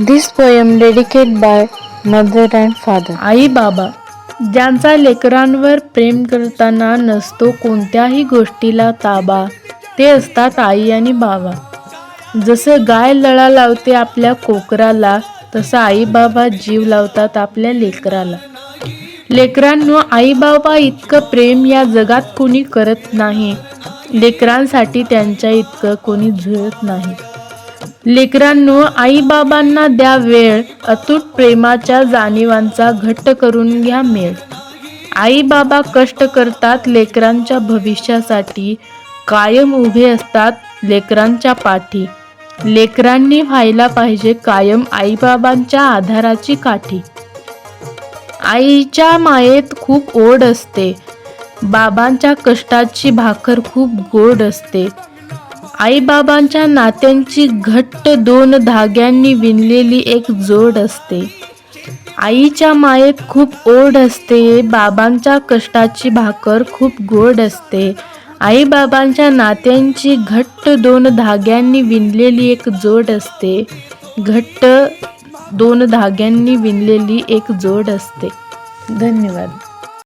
This poem dedicated by mother and father. आई बाबा, ज्यांचा लेकरांवर प्रेम करताना नसतो कोणत्याही गोष्टीला ताबा, ते असतात आई आणि बाबा. जसं गाय लळा लावते आपल्या कोकराला, तसं आई बाबा जीव लावतात आपल्या लेकराला. लेकरांनो, आई बाबा इतकं प्रेम या जगात कोणी करत नाही. लेकरांसाठी त्यांच्या इतकं कोणी झळत नाही. लेकरांनो, आई बाबांना द्या वेळ, अतूट प्रेमाच्या जाणीवांचा घट्ट करून घ्या मेळ. आई बाबा कष्ट करतात लेकरांच्या भविष्यासाठी, कायम उभे असतात लेकरांच्या पाठी. लेकरांनी व्हायला पाहिजे कायम आई बाबांच्या आधाराची काठी. आईच्या मायेत खूप ओढ असते, बाबांच्या कष्टाची भाकर खूप गोड असते. आई बाबांच्या नात्यांची घट्ट दोन धाग्यांनी विणलेली एक जोड असते. आईच्या मायेत खूप ओढ असते, बाबांच्या कष्टाची भाकर खूप गोड असते. आई बाबांच्या नात्यांची घट्ट दोन धाग्यांनी विणलेली एक जोड असते. घट्ट दोन धाग्यांनी विणलेली एक जोड असते. धन्यवाद.